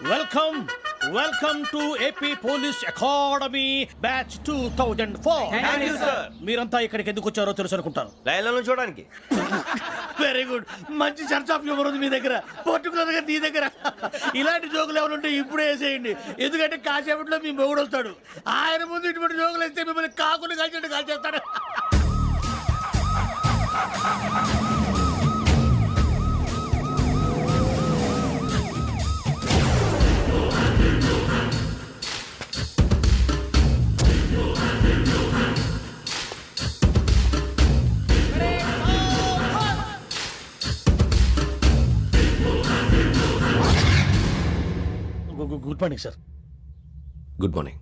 Welcome welcome to AP police academy batch 2004. మీరంతా ఇక్కడికి ఎందుకు వచ్చారో తెలుసు అనుకుంటాను. లైన్లను చూడడానికి. Very good. మంచి చర్చ్ ఆఫ్ హ్యూమర్ ఉంది మీ దగ్గర, పర్టికులర్ గా నీ దగ్గర. ఇలాంటి జోకులు ఏమైనా ఉంటే ఇప్పుడే వేసేయండి, ఎందుకంటే కాసేపట్లో మీ మొగుడు వస్తాడు. ఆయన ముందు ఇటువంటి జోకులు వేస్తే మిమ్మల్ని కాకులు కాల్చేట్టు కాల్చేస్తాడు. Good morning sir. Good morning.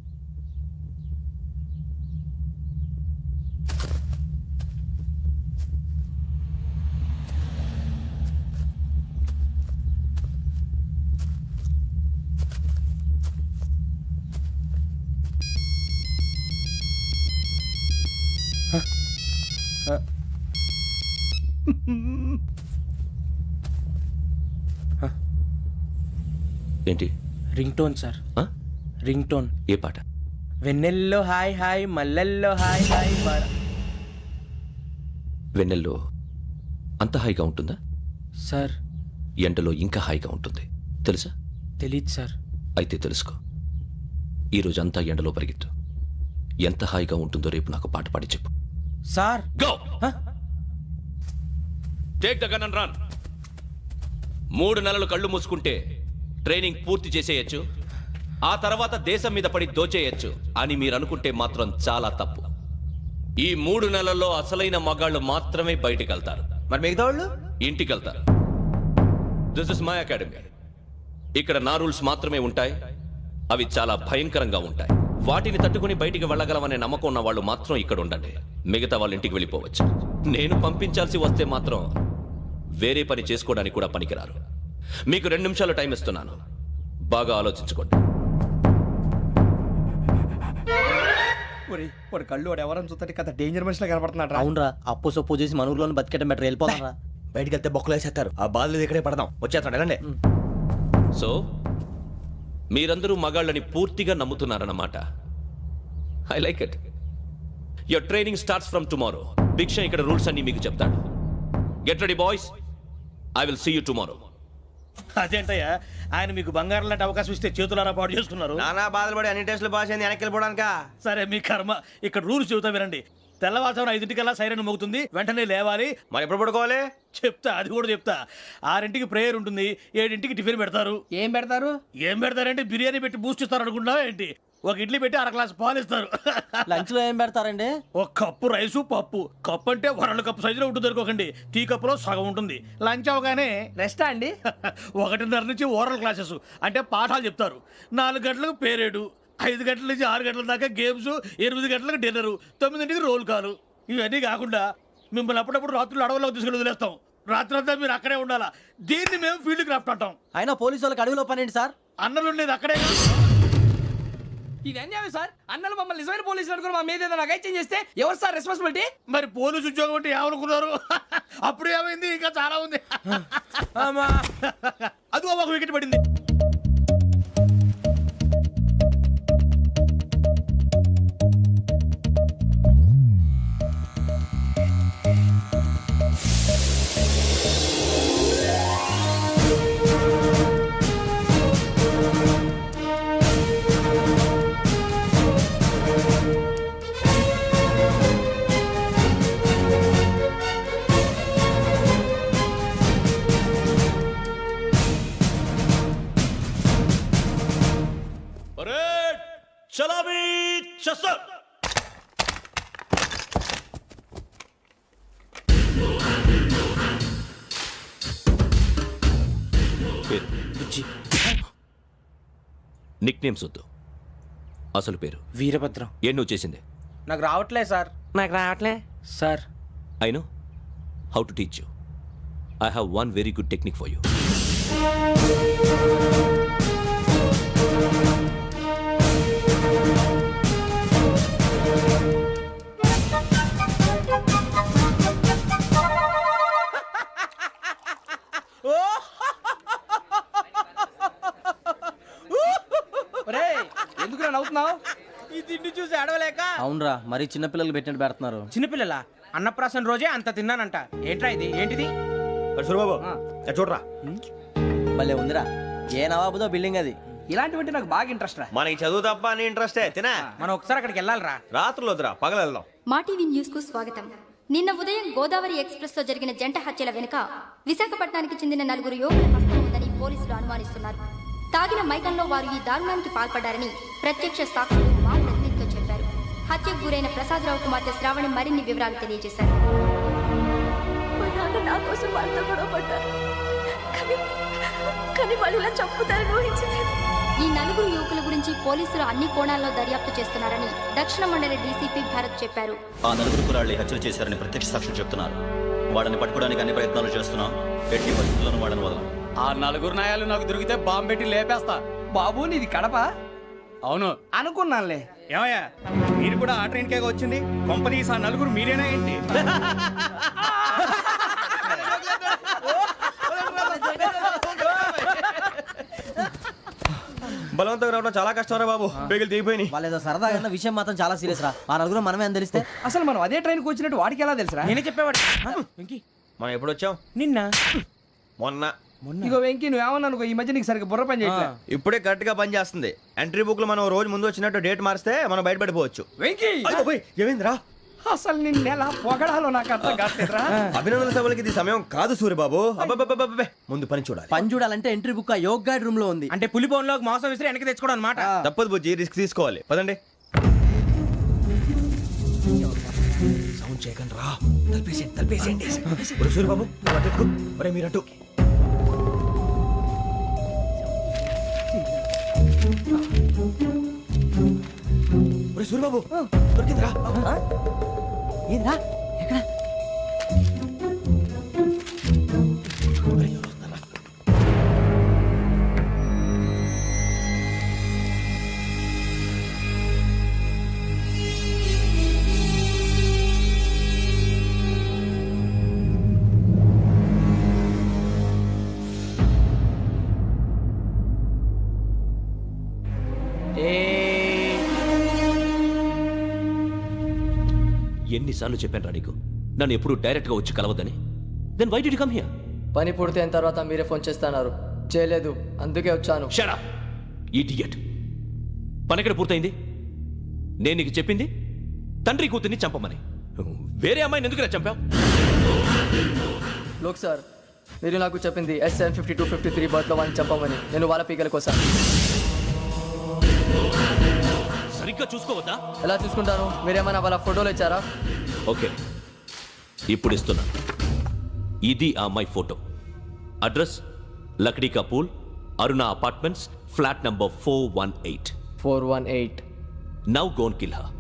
ఏంటి? Ring tone sir. Ring tone. ఏ పాట? వెన్నెల్లో హాయ్ హాయ్ మల్లెల్లో హాయ్ హాయ్. వెన్నెల్లో అంత హాయిగా ఉంటుందా సార్? ఎండలో ఇంకా హాయిగా ఉంటుంది తెలుసా? తెలీదు సార్. అయితే తెలుసుకో. ఈరోజు అంతా ఎండలో పరిగెత్తు. ఎంత హాయిగా ఉంటుందో రేపు నాకు పాట పాడి చెప్పు. Sir go. Take the gun and run. 3 నెలలు కళ్ళు మూసుకుంటే ట్రైనింగ్ పూర్తి చేసేయచ్చు, ఆ తర్వాత దేశం మీద పడి దోచేయచ్చు అని మీరు అనుకుంటే మాత్రం చాలా తప్పు. ఈ 3 నెలల్లో అసలైన మగాళ్ళు మాత్రమే బయటికి వెళ్తారు. మరి మిగతా వాళ్ళు ఇంటికి వెళ్తారు. This is my academy. ఇక్కడ నా రూల్స్ మాత్రమే ఉంటాయి. అవి చాలా భయంకరంగా ఉంటాయి. వాటిని తట్టుకుని బయటికి వెళ్ళగలమనే నమ్మకం ఉన్న వాళ్ళు మాత్రం ఇక్కడ ఉండండి. మిగతా వాళ్ళు ఇంటికి వెళ్ళిపోవచ్చు. నేను పంపించాల్సి వస్తే మాత్రం వేరే పని చేసుకోవడానికి కూడా పనికిరారు. మీకు 2 నిమిషాలు టైం ఇస్తున్నాను, బాగా ఆలోచించుకోండి. వాడు కళ్ళు వాడు ఎవరైనా చూస్తే కదా డేంజర్ మనిషిలో కనపడుతున్నాడు. అవునరా, అప్పు సొప్పు చేసి మన ఊర్లో బతికేట బెటర్. వెళ్ళిపోతారా? బయటికి వెళ్తే బొక్కలు వేసేస్తారు. ఆ బాధలు ఇక్కడే పడదాం. వచ్చేస్తాడు వెళ్ళండి. సో మీరందరూ మగాళ్ళని పూర్తిగా నమ్ముతున్నారన్నమాట. I like it. Your training starts from tomorrow. Bhiksha ఇక్కడ రూల్స్ అన్ని మీకు చెప్తాడు. Get ready boys. I will see you tomorrow. అదేంటయ్యా, ఆయన మీకు బంగారం లాంటి అవకాశం ఇస్తే చేతులారా పాటు చేసుకున్నారు. నానా బాధలు పడి అన్ని టెస్టులు పాస్ అయింది, వెనక్కి వెళ్ళిపోవడానికా? సరే మీ కర్మ. ఇక్కడ రూల్స్ చెబుతా వినండి. తెల్లవారుజామున 5 సైరన్ మోగుతుంది, వెంటనే లేవాలి. మరి ఎప్పుడు పడుకోవాలి? చెప్తా, అది కూడా చెప్తా. 6 ప్రేయర్ ఉంటుంది, 7 టిఫిన్ పెడతారు. ఏం పెడతారు? ఏం పెడతారంటే బిర్యానీ పెట్టి బూస్ట్ ఇస్తారు అనుకుంటున్నావా ఏంటి? ఒక ఇడ్లీ పెట్టి 1 గ్లాస్ పాలు ఇస్తారు. లంచ్ లో ఏం పెడతారండి? ఒక కప్పు రైసు పప్పు. కప్పు అంటే 1/2 కప్పు సైజులో ఉంటుంది అనుకోకండి. టీ కప్పులో సగం ఉంటుంది. లంచ్ అవగానే రెస్టా అండి? 1:30 నుంచి ఓరల్ క్లాసెస్ అంటే పాఠాలు చెప్తారు. 4 గంటలకు పేరేడు, 5 గంటల నుంచి 6 గంటల దాకా గేమ్స్, 8 గంటలకు డిన్నరు, 9ంటికి రోల్ కాలు. ఇవన్నీ కాకుండా మిమ్మల్ని అప్పుడప్పుడు రాత్రులు అడవుల్లో తీసుకెళ్ళి వదిలేస్తాం. రాత్రి అంతా మీరు అక్కడే ఉండాలా. దీన్ని మేము ఫీల్డ్ క్రాఫ్ట్ అంటాం. అయినా పోలీసు వాళ్ళకి అడవిలో పని ఏంటి సార్? అన్నలు ఉండేది అక్కడే. ఇది అన్యాయం సార్. అన్నలు మమ్మల్ని నిజమైన పోలీసులు అనుకుని మా మీద ఏదైనా అగైత్యం చేస్తే ఎవరు సార్ రెస్పాన్సిబిలిటీ? మరి పోలీసు ఉద్యోగం అంటే ఏమనుకున్నారు? అప్పుడు ఏమైంది, ఇంకా చాలా ఉంది. అది ఒక వికెట్ పడింది. చలామీ చస్టర్. నిక్ నేమ్స్ వద్దు, అసలు పేరు. వీరభద్రం. ఏం నువ్వు చేసింది? నాకు రావట్లే సార్. నాకు రావట్లే sir. I know how to teach you. I have one very good technique for you. చూస్తున్నా నవ్వుతున్నావు? ఈ తిండి చూసి అడవలేక. అవునరా మరి చిన్నపిల్లలు పెట్టినట్టు పెడుతున్నారు. చిన్నపిల్లల అన్నప్రాసన రోజే అంత తిన్నానంట. ఏంట్రా ఇది? ఏంటిది? సూరిబాబు చూడరా, భలే ఉందిరా. ఏ నవాబుదో బిల్డింగ్ అది. ఇలాంటివంటే నాకు బాగా ఇంట్రెస్ట్ రా. మనకి చదువు తప్ప అని ఇంట్రెస్టే తినా. మనం ఒకసారి అక్కడికి వెళ్ళాలిరా. రాత్రులు వద్దురా, పగలు వెళ్దాం. మా టీవీ న్యూస్ కు స్వాగతం. నిన్న ఉదయం గోదావరి ఎక్స్ప్రెస్ లో జరిగిన జంట హత్యల వెనుక విశాఖపట్నానికి చెందిన 4 యువకుల హస్తం ఉందని పోలీసులు అనుమానిస్తున్నారు. తాగిన మైకంలో వారు ఈ దారుణానికి పాల్పడ్డారని ప్రత్యక్ష సాక్షులు మా ప్రతినిధితో చెప్పారు. హత్యకు గురైన ప్రసాదరావు కుమార్తె శ్రావణి మరిన్ని వివరాలు తెలియజేశారు. మా నాన్న నా కోసం వాళ్ళతో గొడవ పడ్డారు, కానీ వాళ్ళు ఇలా చంపుతారని ఊహించలేదు. ఈ 4 యువకుల గురించి పోలీసులు అన్ని కోణాల్లో దర్యాప్తు చేస్తున్నారని దక్షిణ మండలి డీసీపీ భరత్ చెప్పారు. ఆ 4 కురాళ్ళు హత్యలు చేశారని ప్రత్యక్ష సాక్షులు చెప్తున్నారు. వాళ్ళని పట్టుకోవడానికి అన్ని ప్రయత్నాలు చేస్తున్నాం. ఎట్టి పరిస్థితుల్లోనూ వాళ్ళని వదలం. ఆ 4 నాయాలు నాకు దొరికితే బాంబు పెట్టి లేపేస్తా. బాబు నీది కడప? అవును అనుకున్నానులే. ఏమయ్యా, మీరు కూడా ఆ ట్రైన్ కేగా వచ్చింది? కంపెనీస్ ఆ 4 మీరేనా ఏంటి? బలవంతంగా రావడం చాలా కష్టం రా బాబు, పేగులు దిగిపోయినాయి. వాళ్ళు ఏదో సరదాగా అన్న విషయం మాత్రం చాలా సీరియస్ రా. ఆ నలుగురు మనమే అని తెలిస్తే అసలు మనం అదే ట్రైన్కి వచ్చినట్టు వాడికి ఎలా తెలుసురా? నేనే చెప్పేవాడు. వెంకీ, మనం ఎప్పుడు వచ్చాం? నిన్న మొన్న. ఇగో వెంకీ నువ్వేమన్నా అనుకో, ఈ మధ్య నీకు సరిగ్గా బుర్ర పని చేయట్లే. ఇప్పుడే కరెక్ట్ గా పని చేస్తుంది. ఎంట్రీ బుక్ లో మనం రోజు ముందు వచ్చినట్టు డేట్ మారిస్తే మనం బయటపడిపోవచ్చు. వెంకీ ఏమైందిరా? అసలు నిన్న ఎలా పొగడాలో నాకు అర్థం కాట్లేదురా. అభినందన సభలకి ఇది సమయం కాదు సూరిబాబు. అబ్బబ్బబ్బబ్బబ్బే, ముందు పని చూడాలి. పని చూడాలంటే ఎంట్రీ బుక్ ఆ యోగ్ గైడ్ రూమ్ లో ఉంది. అంటే పులి బోన్లోకి మాంసం విసిరి వెనక్కి తెచ్చుకోవడం అనమాట. తప్పదు బుజ్జి, రిస్క్ తీసుకోవాలి. పదండి. సౌండ్ చేయకండి రా. తలపేసేయండి. సూరిబాబు నువ్వు అటు ఎక్కు. ఒరే మీరు అటు. ఒరే సూరిబాబు దొరికిందిరా. ఏంద్రా ఎక్కడ? ఒరే, ఎవరు వస్తున్నారా? ఎన్నిసార్లు చెప్పాను రా నీకు నన్ను ఎప్పుడు డైరెక్ట్ గా వచ్చి కలవద్దని? Then why did you come here? పని పూర్తయిన తర్వాత మీరే ఫోన్ చేస్తున్నారు. చేయలేదు, అందుకే వచ్చాను. Shut up idiot. పని ఎక్కడ పూర్తయింది? నేను నీకు చెప్పింది తండ్రి కూతుర్ని చంపమని. వేరే అమ్మాయిని ఎందుకు చంపావు? లోక్ సార్, మీరు నాకు చెప్పింది S75253 బర్త్లో వాళ్ళని చంపమని. నేను వాళ్ళ పీకల కోసం. సరిగ్గా చూసుకోవద్దా? ఎలా చూసుకుంటాను? మీరేమైనా వాళ్ళ ఫోటోలు ఇచ్చారా? ఓకే, ఇప్పుడు ఇస్తున్నా. ఇది ఆ అమ్మాయి photo. Address Lakdi కపూల్, Aruna apartments, flat number 418. 418. Now go and kill her.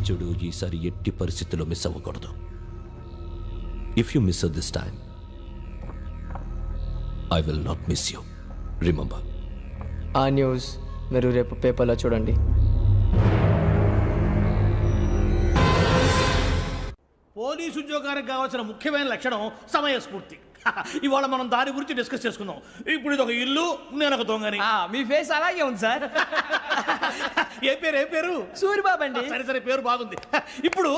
చూడు, ఈసారి ఎట్టి పరిస్థితుల్లో మిస్ అవ్వకూడదు. If you miss this time I will not miss you. Remember. ఆ న్యూస్ మీరు రేపు పేపర్లో చూడండి. పోలీసు ఉద్యోగానికి కావాల్సిన ముఖ్యమైన లక్షణం సమయస్ఫూర్తి. ఇవాళ మనం దాని గురించి డిస్కస్ చేసుకుందాం. ఇప్పుడు ఇది ఒక ఇల్లు, నేను ఒక దొంగని. మీ ఫేస్ అలాగే ఉంది సార్. ఏ పేరు? సూరిబాబు అండి. సరే పేరు బాగుంది. ఇప్పుడు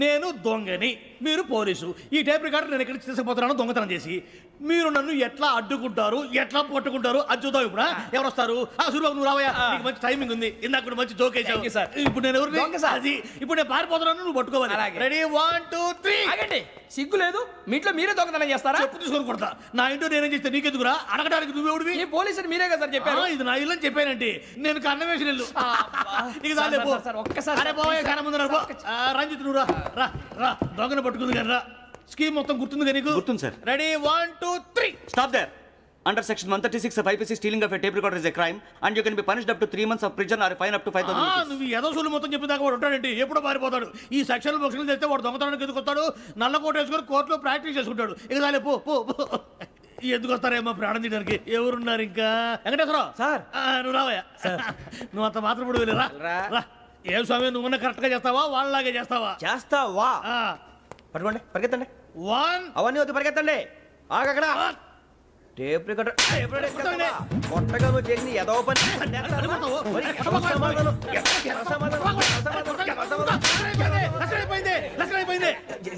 నేను దొంగని, మీరు పోలీసు. ఈ టైప్ రికార్డు నేను ఎక్కడికి తీసుకుపోతున్నాను దొంగతనం చేసి. మీరు నన్ను ఎట్లా అడ్డుకుంటారు, ఎట్లా పట్టుకుంటారు అది చూద్దాం. ఇప్పుడు ఎవరు వస్తారు? సూరిబాబు నువ్వు రావయ్యా, నీకు మంచి టైమింగ్ ఉంది. ఇందాక కూడా మంచి జోక్ వేసావు సార్. ఇప్పుడు నేను ఎవరు? అది ఇప్పుడు నేను పారిపోతున్నాను, నువ్వు పట్టుకోవాలి. రెడీ 1 2 3. ఆగండి, సిగ్గు లేదు? మీ ఇంట్లో మీరే దొంగతనం చేస్తారా? చెప్పు తీసుకొని కొడతా. నా ఇంట్లో నేనేం చేస్తే నీకెందుకురా? అడగడానికి నువ్వెవడివి? ఈ పోలీసులు మీరే కదా సార్ చెప్పారు. ఇది నా ఇల్లు అని చెప్పానంటే నేను కన్నవేసిన ఇల్లు. ఒక్కసారి రంజిత్ నువ్వు రా రా, దొంగను పట్టుకుంది కానీ రా. స్కీమ్ మొత్తం గుర్తుంది కానీ? గుర్తుంది sir. Ready 1 2 3. Stop there. Under section 136 of IPC, stealing of a tape recorder is a crime and you can be punished up to 3 months of prison or a fine up to 5,000 rupees. నువ్వు ఏదో సొల్లు మొత్తం చెప్పిన దాకా వాడు ఉంటాడండి, ఎప్పుడో పారిపోతాడు. ఈ సెక్షన్లు బొక్షన్లు చేస్తే వాడు దొంగతనానికి ఎదుకొస్తాడు, నల్ల కోట వేసుకొని కోర్టులో ప్రాక్టీస్ చేసుకుంటాడు. ఇక చాలే పో. ఎందుకు వస్తారేమో ప్రాణం తీయడానికి ఎవరున్నారు ఇంకా వెంకటేశ్వరరావు సార్. నువ్వు రావయ్యా నువ్వు అంత మాత్రం ఇప్పుడు వెళ్ళి రా ఏం స్వామి నువ్వున్న కరెక్ట్ గా చేస్తావా వాళ్ళలాగే చేస్తావా చేస్తావా పట్టుకోండి పరిగెత్తండి అవన్నీ వద్దు పరిగెత్తండి ఆగక్కడ టేప్ రికార్డర్ కొట్టగా నువ్వు చేసింది ఏదో పని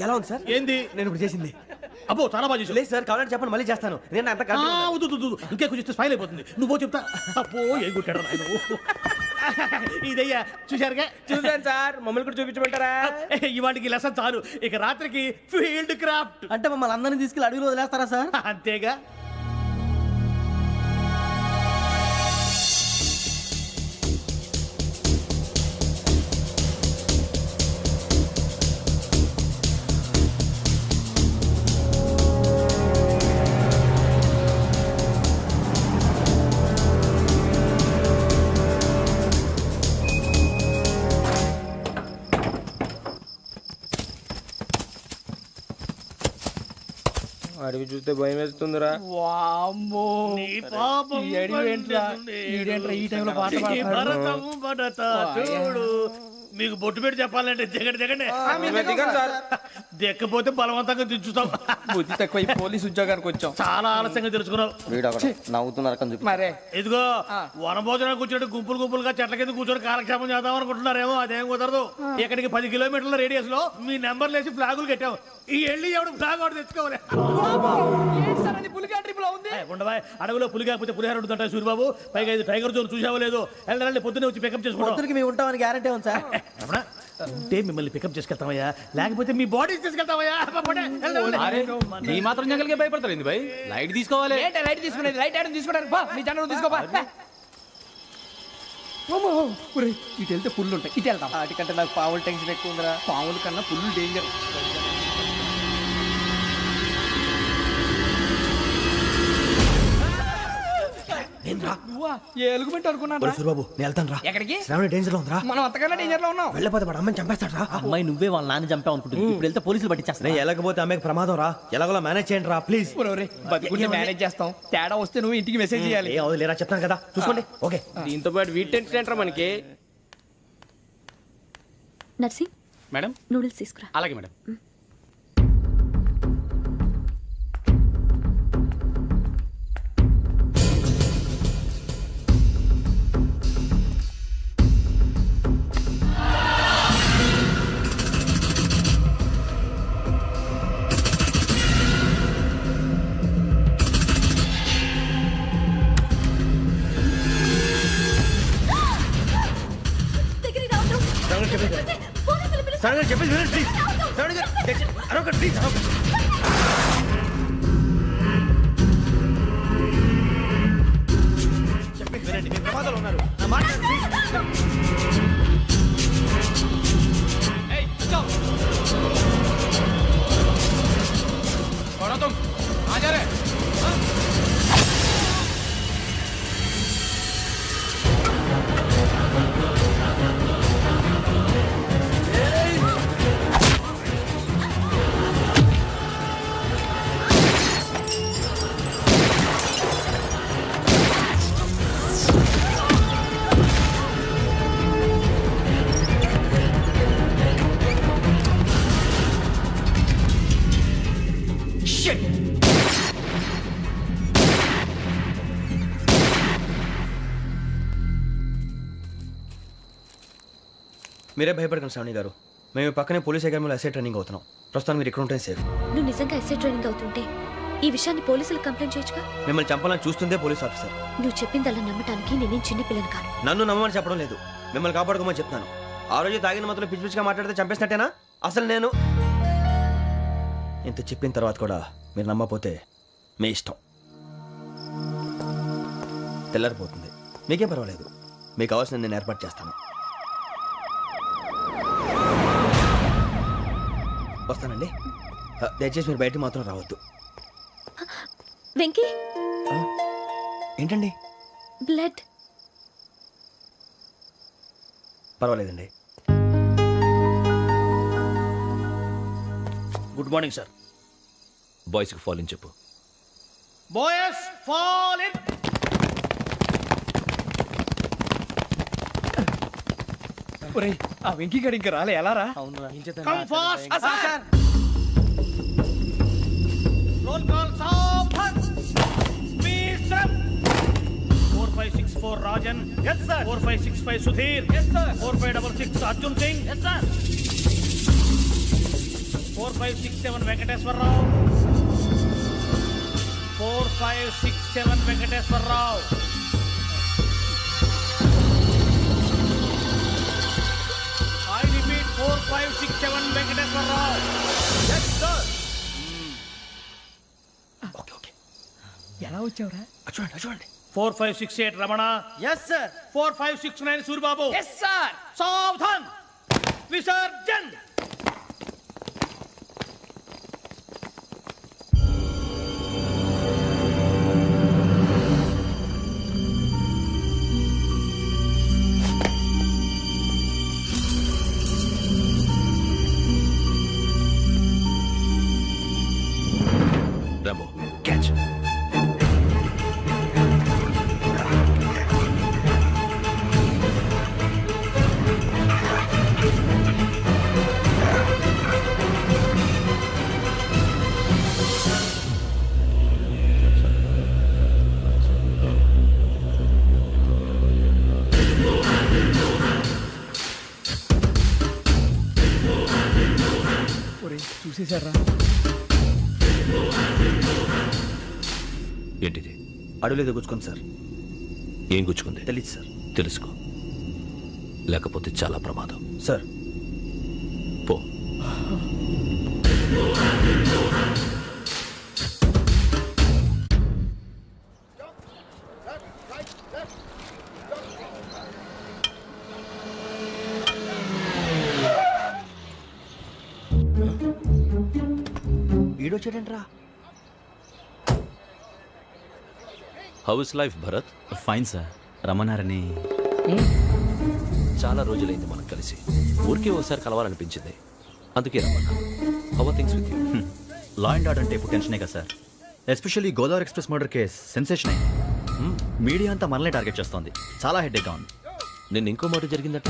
ఎలా ఉంది సార్ ఏంది నేను ఇప్పుడు చేసింది అబ్బో చాలా బాగా చేసావు. లేదు సార్ కావాలంటే చెప్పండి మళ్ళీ చేస్తాను నేను అంత ఇంకే కొంచెం స్మైల్ అయిపోతుంది నువ్వు చెప్తా అబ్బో ఏం కొట్టాడు నాయన ఇదయ్యా చూశారుగా చూసాను సార్ మమ్మల్ని కూడా చూపించమంటారా ఇవాటికి లెసన్ చాలు ఇక రాత్రికి ఫీల్డ్ క్రాఫ్ట్ అంటే మమ్మల్ని అందరినీ తీసుకెళ్ళి అడుగులు వదిలేస్తారా సార్? అంతేగా అడిగి చూస్తే భయం వేస్తుందిరా వామ్మో నీ పాపం ఈ అడివి ఏంట్రా? ఈడేంట్రా ఈ టైంలో పాట ఈ పాడతాడు? భరతము భరత చూడు మీకు బొట్టు పెట్టి చెప్పాలంటే దిగండి దిక్కపోతే బలవంతంగా దించుతాం బుద్ధి తక్కువ ఈ పోలీస్ ఉద్యోగానికి వచ్చాం. చాలా ఆలస్యంగా తెలుసుకున్నావు వీడు ఒకడు నవ్వుతున్నారు కని చూపి. మరే ఇదిగో వనభోజనానికి కూర్చోటి గుంపులు గుంపులుగా చెట్ల కింద కూర్చొని కాలక్షేపం చేద్దాం అనుకుంటున్నారేమో అదేం కుదరదు ఇక్కడికి 10 కిలోమీటర్ల రేడియస్ లో మీ నెంబర్ లేసి ఫ్లాగులు కట్టాము ఈ వెళ్ళి ఎవడు ఫ్లాగ్ ఒకటి తెచ్చుకోవాలి ఏంటి సార్ అన్ని పులిగా ట్రిప్ లో ఉంది? ఉండవా అడవిలో పులి కాకపోతే పులిహార ఉంటుంటాయి సూరిబాబు పైగా ఇది టైగర్ జోన్ చూసావో లేదో వెళ్ళాలంటే పొద్దున్నే వచ్చి పికప్ చేసుకుంటాం పొద్దురికి మేము ఉంటామని గ్యారంటీ ఉంది సార్. రమణ, ఉంటే మిమ్మల్ని పికప్ చేసుకెళ్తామయ్యా లేకపోతే మీ బాడీ తీసుకెళ్తామయ్యా ఈ మాత్రం జంగల్కే భయపడతారు ఏంది భయ్ లైట్ తీసుకోవాలి ఏంటి లైట్ తీసుకునేది? లైట్ ఆడని తీసుకోవడానికి బా మీ జనరల్ తీసుకోబా. ఇటు వెళ్తే పుల్లు ఉంటాయి ఇటు వెళ్తాం. వాటికంటే నాకు పావులు టెన్షన్ ఎక్కువ ఉందిరా. పాముల కన్నా పుల్లు డేంజర్. నువ్వా? ఏ ఎలుగుబెట్టి అనుకున్నాను. సూరిబాబు నేను వెళ్తాను రా ఎక్కడికి? శ్రావణి డేంజర్ లో ఉందిరా మనం అంతకన్నా డేంజర్ లో ఉన్నాం. వెళ్ళపోతే వాడు అమ్మని చంపేస్తాడు రా అమ్మాయి నువ్వే వాళ్ళ నాన్న చంపావు అనుకుంటుంది. ఇప్పుడు వెళ్తే పోలీసులు పట్టించేస్తా. నేను వెళ్ళకపోతే అమ్మాయికి ప్రమాదం రా ఎలాగోలా మేనేజ్ చేయండి రా ప్లీజ్ బతికుంటే మేనేజ్ చేస్తాం. తేడా వస్తే నువ్వు ఇంటికి మెసేజ్ చేయాలి. ఏ అవదు లేరా చెప్తాను కదా చూసుకోండి ఓకే దీంతో పాటు వీటి టెన్షన్ ఏంట్రా మనకి నర్సి మేడం నూడిల్స్ తీసుకురా. అలాగే మేడం చెప్పేసి వినండి ప్లీజ్ శ్రావణి గారు అరొకటి ప్లీజ్ చెప్పేసి వినండి మీ ప్రమాదాలు ఉన్నారు నా మాట ప్లీజ్ మీరే భయపడకండి శ్రావణి గారు మేము పక్కనే పోలీస్ అకాడమీలో ఎస్ఐ ట్రైనింగ్ అవుతున్నాం ప్రస్తుతం మీరు ఇక్కడ ఉంటే సేఫ్ నువ్వు నిజంగా ఎస్ఐ ట్రైనింగ్ అవుతుంటే ఈ విషయాన్ని పోలీసులకు కంప్లైంట్ చేయొచ్చుగా. మిమ్మల్ని చంపాలని చూస్తుందే పోలీస్ ఆఫీసర్ నువ్వు చెప్పిందల్లా నమ్మటానికి నేనేం చిన్న పిల్లని కాను. నన్ను నమ్మమని చెప్పడం లేదు మిమ్మల్ని కాపాడుకోమని చెప్తాను ఆ రోజు తాగిన మాత్రం పిచ్చి పిచ్చిగా మాట్లాడితే చంపేసినట్టేనా అసలు నేను ఇంత చెప్పిన తర్వాత కూడా మీరు నమ్మపోతే మీ ఇష్టం తెల్లారిపోతుంది మీకేం పర్వాలేదు మీకు కావాల్సిన నేను ఏర్పాటు చేస్తాను వస్తానండి దయచేసి మీరు బయట మాత్రం రావద్దు వెంకీ ఏంటండి బ్లడ్. పర్వాలేదండి గుడ్ మార్నింగ్ సార్ బాయ్స్కి ఫాలోని చెప్పు బాయ్స్ ఫాల్ ఇన్. ఒరేయ్ ఆ వెంకీ గడి ఇంకా రాలే ఎలా రా? Come fast sir. Roll call సావధాన్. విశ్రమ్. 4564 Rajan. yes sir. 4565 Sudhir. yes sir. 4566 Arjun Singh. yes sir. 4567 Venkateswararao. 4567 Venkateswararao. I repeat 4567 Venkateswararao. yes sir. ఎలా వచ్చావురా? చూడండి చూడండి 4568 Ramana. Yes sir 4569 Suribabu. Yes sir. సావధాన్. విసర్జన్. Rambo catch. ఒరేయ్ చూసేశారా? ఏంటిది? అడుగులేదు గుచ్చుకోండి సార్. ఏం గుచ్చుకుంది? తెలీదు సార్. తెలుసుకో, లేకపోతే చాలా ప్రమాదం. సార్ పో. ఈడొచ్చాడంట్రా. How is life Bharat? Fine sir. రమ్మన్నారని. చాలా రోజులైంది మనం కలిసి. ఊరికే ఒకసారి కలవాలనిపించింది, అందుకే రమ్మన్నా. How are things with you? Law and order అంటే ఇప్పుడు టెన్షనే కదా సార్. Especially Godavari Express murder case sensation అయింది. మీడియా అంతా మనల్ని టార్గెట్ చేస్తోంది. చాలా హెడ్ఏక్గా ఉంది. నిన్న ఇంకో మాట జరిగిందట.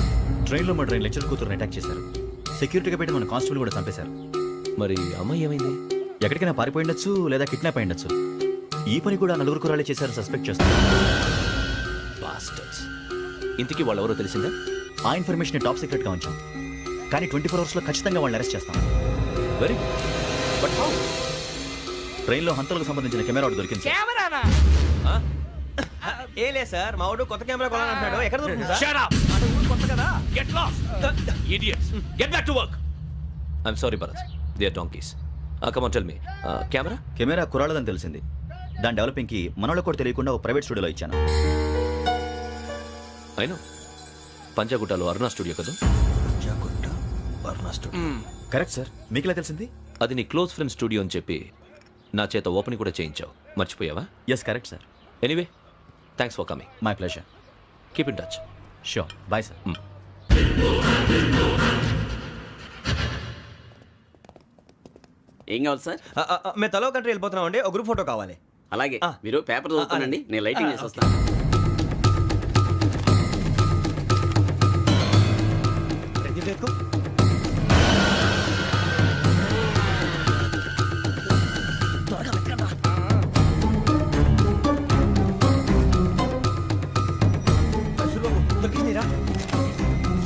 ట్రైన్లో మా ట్రైన్ లెక్చర్ కూతురుని అటాక్ చేశారు. సెక్యూరిటీగా పెట్టి మన కానిస్టేబుల్ కూడా చంపేశారు. మరి అమ్మాయి ఏమైంది? ఎక్కడికైనా పారిపోయి ఉండొచ్చు, లేదా కిడ్నాప్ అయి ఉండొచ్చు. ఈ పని కూడా నలుగురు కురాలే చేశారు సస్పెక్ట్ చేస్తారు. బాస్టర్స్. ఇంతకీ వాళ్ళెవరో తెలిసిందా? ఆ ఇన్ఫర్మేషన్ టాప్ సీక్రెట్గా ఉంచాం, కానీ 24 అవర్స్లో ఖచ్చితంగా వాళ్ళని అరెస్ట్ చేస్తాం. Very but how? ట్రైన్లో హంతలకు సంబంధించిన కెమెరా ఒకటి దొరికింది సార్. కెమెరానా? ఏ లే సార్, మా వాడు కొత్త కెమెరా కొనాలంటున్నాడు. ఎక్కడ దొరుకుతుంది సార్? Shut up! కొత్త కదా. Get lost! Idiots! Get back to work! I'm sorry, Bharat. They are donkeys. Come on, tell me. Camera? Camera కురాలదని తెలిసింది. దాని డెవలపింగ్కి మనోళ్ళకి కూడా తెలియకుండా ఒక ప్రైవేట్ స్టూడియోలో ఇచ్చాను. I know. పంజాగుట్టలో అరుణా స్టూడియో కదా? Correct sir. మీకు ఎలా తెలిసింది? అది నీ క్లోజ్ ఫ్రెండ్ స్టూడియో అని చెప్పి నా చేత ఓపెన్ కూడా చేయించావు. మర్చిపోయావా? Yes correct sir. Anyway, thanks for coming. My pleasure. Keep in touch. Sure. Bye sir. ఏం కావాలి సార్? మేము తలో కంట్రీ వెళ్ళిపోతున్నాం అండి. ఒక గ్రూప్ ఫోటో కావాలి. అలాగే మీరు పేపర్ చదువుతానండి, నేను లైటింగ్ చేసి వస్తాను.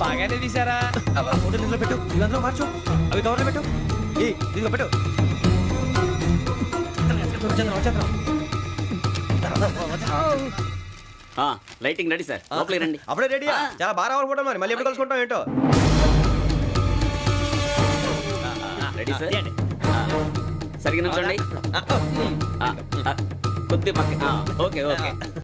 బాగానే తీసారా? ఫోటో ఇందులో పెట్టు, ఇవి అందులో మార్చు, అవి కవర్లో పెట్టు. ఇదిగో పెట్టు. లైటింగ్ రెడీ సార్, లోపలికి రండి. అప్పుడే రెడీయా? చాలా బాగా రావాలి ఫోటో. మరి మళ్ళీ ఎప్పుడు కలుసుకుంటాం ఏంటో. Ready sir. సరిగ్గా నిల్చోండి. కొద్ది పక్క. Okay okay.